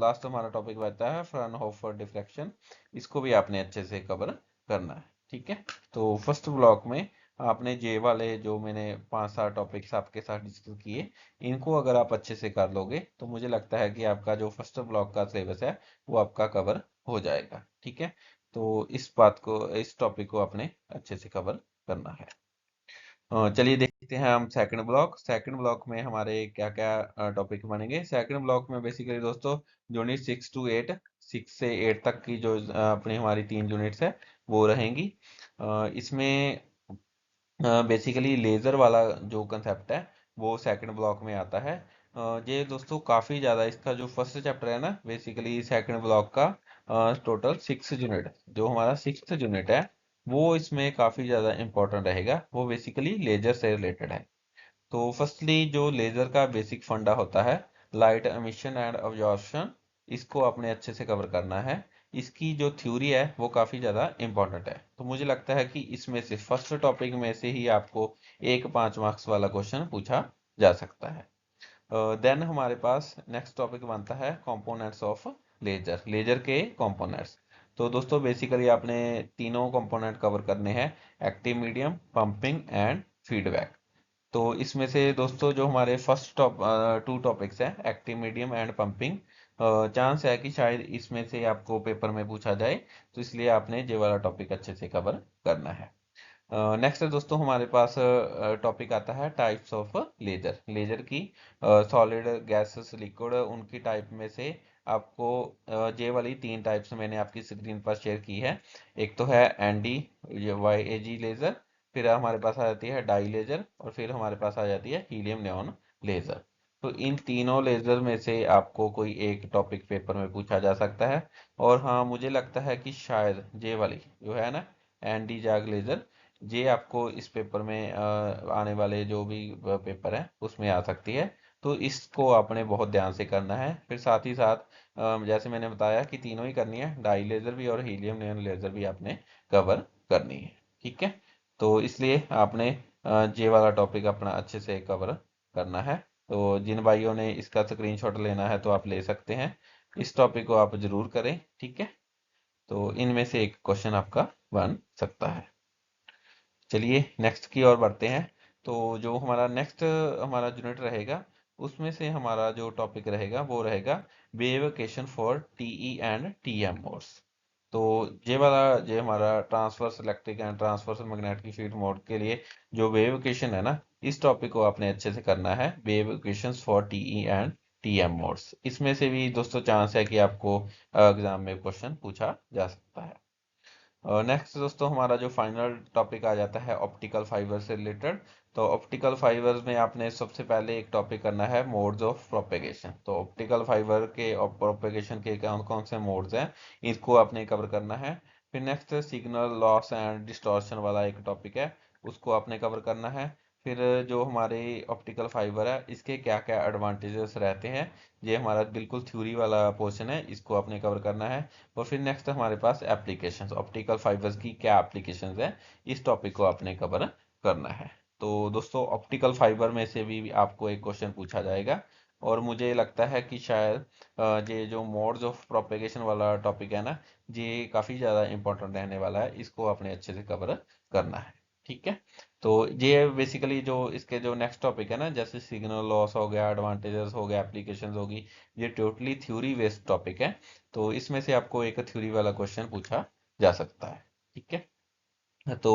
Speaker 1: लास्ट हमारा टॉपिक बचा है फ्राउनहोफर डिफ्रैक्शन, इसको भी आपने अच्छे से कवर करना है। ठीक है, तो फर्स्ट ब्लॉक में आपने ये वाले जो मैंने 5 7 टॉपिक्स आपके साथ डिस्कस किए, इनको अगर आप अच्छे से कर लोगे तो मुझे लगता है कि आपका जो फर्स्ट ब्लॉक का सिलेबस है वो आपका कवर हो जाएगा। ठीक है, तो इस बात को, इस टॉपिक को आपने अच्छे से कवर करना है। चलिए देखते हैं हम सेकंड ब्लॉक। सेकंड ब्लॉक में हमारे क्या क्या टॉपिक बनेंगे। सेकंड ब्लॉक में बेसिकली दोस्तों यूनिट 6 to 8, 6 से 8 तक की जो अपनी हमारी 3 यूनिट्स है वो रहेंगी। इसमें बेसिकली लेज़र वाला जो कंसेप्ट है वो सेकंड ब्लॉक में आता है। ये दोस्तों काफ़ी ज़्यादा, इसका जो फर्स्ट चैप्टर है ना, बेसिकली सेकंड ब्लॉक का टोटल 6 यूनिट, जो हमारा 6th यूनिट है वो इसमें काफ़ी ज़्यादा इंपॉर्टेंट रहेगा। वो बेसिकली लेजर से रिलेटेड है। तो फर्स्टली जो लेज़र का बेसिक फंडा होता है, लाइट एमिशन एंड अब्जॉर्प्शन, इसको आपने अच्छे से कवर करना है। इसकी जो थ्योरी है वो काफ़ी ज़्यादा इंपॉर्टेंट है। तो मुझे लगता है कि इसमें से फर्स्ट टॉपिक में से ही आपको एक 5 मार्क्स वाला क्वेश्चन पूछा जा सकता है। देन हमारे पास नेक्स्ट टॉपिक बनता है कंपोनेंट्स ऑफ लेजर, लेजर के कंपोनेंट्स। तो दोस्तों बेसिकली आपने तीनों कंपोनेंट कवर करने हैं, active medium, pumping and feedback. तो इसमें से दोस्तों जो हमारे फर्स्ट 2 टॉपिक्स हैं, active medium and pumping, chance है कि शायद इसमें से आपको पेपर में पूछा जाए, तो इसलिए आपने ये वाला टॉपिक अच्छे से कवर करना है। नेक्स्ट दोस्तों हमारे पास टॉपिक आता है टाइप्स ऑफ लेजर, लेजर की सॉलिड, गैसेस, लिक्विड, उनकी टाइप में से आपको ये वाली 3 टाइप्स मैंने आपकी स्क्रीन पर शेयर की है। एक तो है एनडी वाई ए जी लेजर, फिर हमारे पास आ जाती है डाई लेजर, और फिर हमारे पास आ जाती है हीलियम नियॉन लेजर। तो इन तीनों लेजर में से आपको कोई एक टॉपिक पेपर में पूछा जा सकता है। और हाँ, मुझे लगता है कि शायद ये वाली जो है ना, एनडी जैग लेजर, ये आपको इस पेपर में आने वाले जो भी पेपर है उसमें आ सकती है। तो इसको आपने बहुत ध्यान से करना है। फिर साथ ही साथ जैसे मैंने बताया कि तीनों ही करनी है, डाई लेजर भी और हीलियम नियॉन लेजर भी आपने कवर करनी है। ठीक है, तो इसलिए आपने ये वाला टॉपिक अपना अच्छे से कवर करना है। तो जिन भाइयों ने इसका स्क्रीनशॉट लेना है तो आप ले सकते हैं, इस टॉपिक को आप जरूर करें, ठीक है। तो इनमें से एक क्वेश्चन आपका बन सकता है। चलिए नेक्स्ट की ओर बढ़ते हैं। तो जो हमारा नेक्स्ट हमारा यूनिट रहेगा, उसमें से हमारा जो टॉपिक रहेगा वो रहेगा wave equation for TE and TM modes. तो ये हमारा transverse electric and transverse magnetic field mode के लिए जो वेवकेशन है ना, इस टॉपिक को आपने अच्छे से करना है, wave equation for TE and TM modes. इसमें से भी दोस्तों चांस है कि आपको एग्जाम में क्वेश्चन पूछा जा सकता है। नेक्स्ट दोस्तों हमारा जो फाइनल टॉपिक आ जाता है ऑप्टिकल फाइबर से रिलेटेड। तो ऑप्टिकल फाइबर्स में आपने सबसे पहले एक टॉपिक करना है मोड्स ऑफ प्रोपेगेशन। तो ऑप्टिकल फाइबर के प्रोपेगेशन के कौन कौन से मोड्स हैं, इसको आपने कवर करना है। फिर next signal loss and distortion वाला एक टॉपिक है, उसको आपने कवर करना है। फिर जो हमारे ऑप्टिकल फाइबर है, इसके क्या क्या एडवांटेजेस रहते हैं, ये हमारा बिल्कुल थ्योरी वाला पोर्शन है, इसको आपने कवर करना है। और फिर नेक्स्ट हमारे पास एप्लीकेशंस, ऑप्टिकल फाइबर्स की क्या एप्लीकेशंस है, इस टॉपिक को आपने कवर करना है। तो दोस्तों ऑप्टिकल फाइबर में से भी आपको एक क्वेश्चन पूछा जाएगा, और मुझे लगता है कि शायद ये जो मोड्स ऑफ प्रोपेगेशन वाला टॉपिक है ना, ये काफ़ी ज़्यादा इंपॉर्टेंट रहने वाला है, इसको आपने अच्छे से कवर करना है, ठीक है। तो ये बेसिकली जो इसके जो नेक्स्ट टॉपिक है ना, जैसे सिग्नल लॉस हो गया, एडवांटेजेस हो गया, एप्लीकेशंस होगी, ये टोटली थ्योरी बेस्ड टॉपिक है। तो इसमें से आपको एक थ्योरी वाला क्वेश्चन पूछा जा सकता है, ठीक है। तो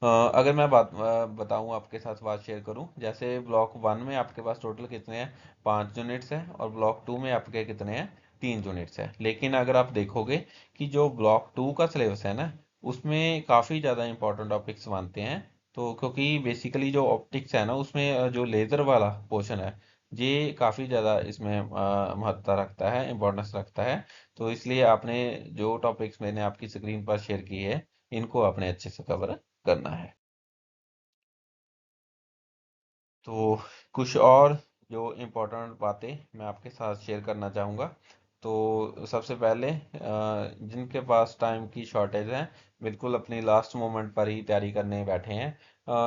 Speaker 1: अगर मैं बताऊं, आपके साथ बात शेयर करूं, जैसे ब्लॉक वन में आपके पास टोटल कितने हैं, 5 यूनिट्स हैं, और ब्लॉक टू में आपके कितने हैं, 3 यूनिट्स हैं। लेकिन अगर आप देखोगे कि जो ब्लॉक टू का सिलेबस है ना, उसमें काफ़ी ज़्यादा इंपॉर्टेंट टॉपिक्स मानते हैं। तो क्योंकि बेसिकली जो ऑप्टिक्स है ना, उसमें जो लेज़र वाला पोर्शन है, ये काफ़ी ज़्यादा इसमें महत्ता रखता है, इंपॉर्टेंस रखता है। तो इसलिए आपने जो टॉपिक्स मैंने आपकी स्क्रीन पर शेयर की है, इनको आपने अच्छे से कवर करना है। तो कुछ और जो इम्पोर्टेंट बातें मैं आपके साथ शेयर करना चाहूँगा। तो सबसे पहले जिनके पास टाइम की शॉर्टेज है, बिल्कुल अपनी लास्ट मोमेंट पर ही तैयारी करने बैठे हैं,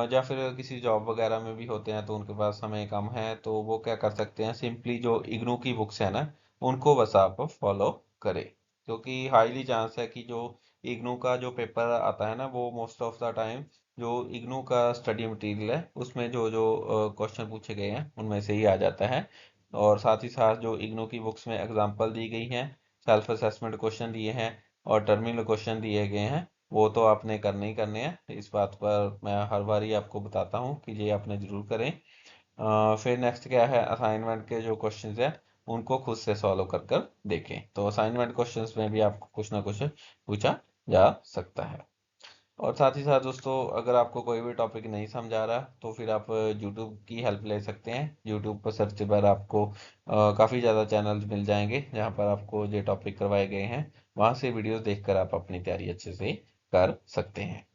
Speaker 1: या फिर किसी जॉब वगैरह में भी होते हैं तो उनके पास समय कम है, तो वो क्या कर सकते हैं, सिंपली जो इग्नू की बुक्स है ना, उनको बस आप फॉलो करें। क्योंकि हाईली चांस है कि जो इग्नू का जो पेपर आता है ना, वो मोस्ट ऑफ द टाइम जो इग्नू का स्टडी मटेरियल है, उसमें जो जो क्वेश्चन पूछे गए हैं उनमें से ही आ जाता है। और साथ ही साथ जो इग्नू की बुक्स में एग्जांपल दी गई हैं, सेल्फ असेसमेंट क्वेश्चन दिए हैं, और टर्मिनल क्वेश्चन दिए गए हैं, वो तो आपने करने ही करने हैं। इस बात पर मैं हर बार ही आपको बताता हूँ कि ये आपने ज़रूर करें। फिर नेक्स्ट क्या है, असाइनमेंट के जो क्वेश्चन है उनको खुद से सॉल्व कर कर देखें। तो असाइनमेंट क्वेश्चंस में भी आपको कुछ ना कुछ पूछा जा सकता है। और साथ ही साथ दोस्तों, अगर आपको कोई भी टॉपिक नहीं समझ आ रहा, तो फिर आप यूट्यूब की हेल्प ले सकते हैं। यूट्यूब पर सर्च पर आपको काफ़ी ज़्यादा चैनल्स मिल जाएंगे, जहाँ पर आपको ये टॉपिक करवाए गए हैं, वहाँ से वीडियोस देखकर आप अपनी तैयारी अच्छे से कर सकते हैं।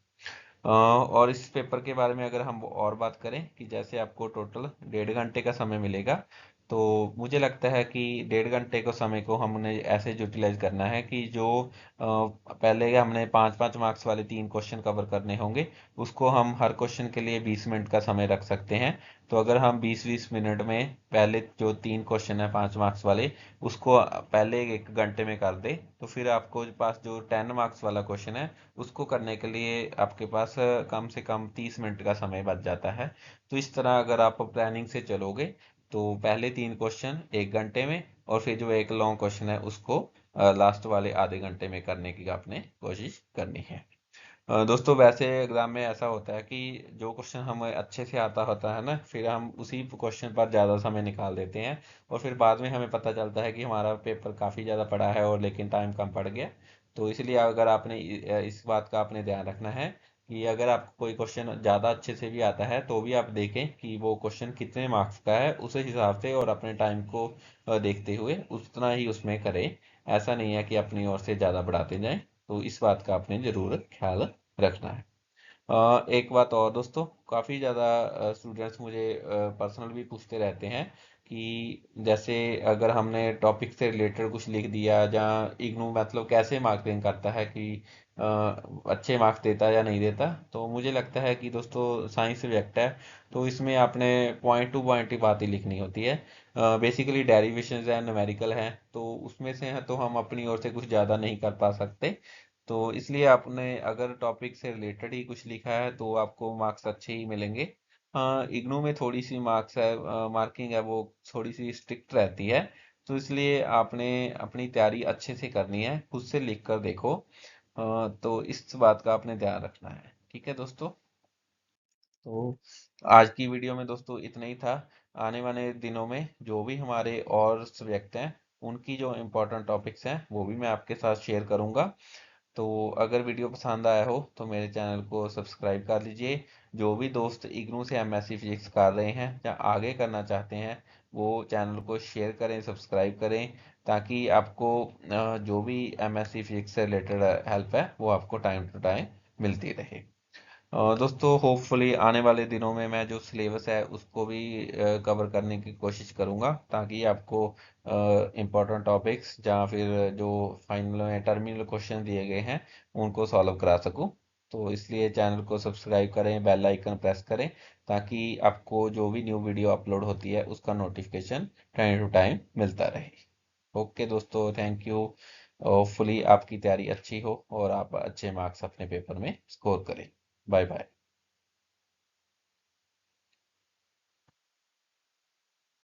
Speaker 1: और इस पेपर के बारे में अगर हम और बात करें, कि जैसे आपको टोटल 1.5 घंटे का समय मिलेगा, तो मुझे लगता है कि 1.5 घंटे को समय को हमने ऐसे यूटिलाइज करना है कि जो पहले हमने 5-5 मार्क्स वाले 3 क्वेश्चन कवर करने होंगे, उसको हम हर क्वेश्चन के लिए 20 मिनट का समय रख सकते हैं। तो अगर हम 20-20 मिनट में पहले जो 3 क्वेश्चन है 5 मार्क्स वाले, उसको पहले 1 घंटे में कर दे, तो फिर आपको पास जो 10 मार्क्स वाला क्वेश्चन है, उसको करने के लिए आपके पास कम से कम 30 मिनट का समय बच जाता है। तो इस तरह अगर आप प्लानिंग से चलोगे, तो पहले 3 क्वेश्चन 1 घंटे में, और फिर जो एक लॉन्ग क्वेश्चन है उसको लास्ट वाले आधे घंटे में करने की आपने कोशिश करनी है। दोस्तों वैसे एग्जाम में ऐसा होता है कि जो क्वेश्चन हमें अच्छे से आता होता है ना, फिर हम उसी क्वेश्चन पर ज़्यादा समय निकाल देते हैं, और फिर बाद में हमें पता चलता है कि हमारा पेपर काफ़ी ज़्यादा पड़ा है और लेकिन टाइम कम पड़ गया। तो इसलिए अगर आपने इस बात का आपने ध्यान रखना है कि अगर आपको कोई क्वेश्चन ज़्यादा अच्छे से भी आता है, तो भी आप देखें कि वो क्वेश्चन कितने मार्क्स का है, उस हिसाब से और अपने टाइम को देखते हुए उतना ही उसमें करें। ऐसा नहीं है कि अपनी ओर से ज़्यादा बढ़ाते जाएं। तो इस बात का आपने ज़रूर ख्याल रखना है। एक बात और दोस्तों, काफ़ी ज़्यादा स्टूडेंट्स मुझे पर्सनल भी पूछते रहते हैं कि जैसे अगर हमने टॉपिक से रिलेटेड कुछ लिख दिया, जहाँ इग्नू मतलब कैसे मार्किंग करता है कि अच्छे मार्क्स देता है या नहीं देता। तो मुझे लगता है कि दोस्तों साइंस सब्जेक्ट है, तो इसमें आपने पॉइंट टू पॉइंट ही बातें लिखनी होती है। बेसिकली डेरिवेशंस है, न्यूमेरिकल है, तो उसमें से है तो हम अपनी ओर से कुछ ज़्यादा नहीं कर पा सकते। तो इसलिए आपने अगर टॉपिक से रिलेटेड ही कुछ लिखा है तो आपको मार्क्स अच्छे ही मिलेंगे। हाँ, इग्नू में थोड़ी सी मार्क्स है, मार्किंग है वो थोड़ी सी स्ट्रिक्ट रहती है। तो इसलिए आपने अपनी तैयारी अच्छे से करनी है, खुद से लिख कर देखो। तो इस बात का आपने ध्यान रखना है। ठीक है दोस्तों। तो आज की वीडियो में दोस्तों इतना ही था। आने वाले दिनों में जो भी हमारे और सब्जेक्ट हैं, उनकी जो इम्पोर्टेंट टॉपिक्स हैं वो भी मैं आपके साथ शेयर करूंगा। तो अगर वीडियो पसंद आया हो तो मेरे चैनल को सब्सक्राइब कर लीजिए। जो भी दोस्त इग्नू से एमएससी फिजिक्स कर रहे हैं या आगे करना चाहते हैं, वो चैनल को शेयर करें, सब्सक्राइब करें, ताकि आपको जो भी एमएससी फिजिक्स से रिलेटेड हेल्प है वो आपको टाइम टू टाइम मिलती रहे। दोस्तों होपफुली आने वाले दिनों में मैं जो सिलेबस है उसको भी कवर करने की कोशिश करूंगा, ताकि आपको इम्पोर्टेंट टॉपिक्स या फिर जो फाइनल में टर्मिनल क्वेश्चन दिए गए हैं उनको सॉल्व करा सकूं। तो इसलिए चैनल को सब्सक्राइब करें, बेल आइकन प्रेस करें, ताकि आपको जो भी न्यू वीडियो अपलोड होती है उसका नोटिफिकेशन टाइम टू टाइम मिलता रहे। ओके दोस्तों, थैंक यू। होपफुली आपकी तैयारी अच्छी हो और आप अच्छे मार्क्स अपने पेपर में स्कोर करें। Bye bye.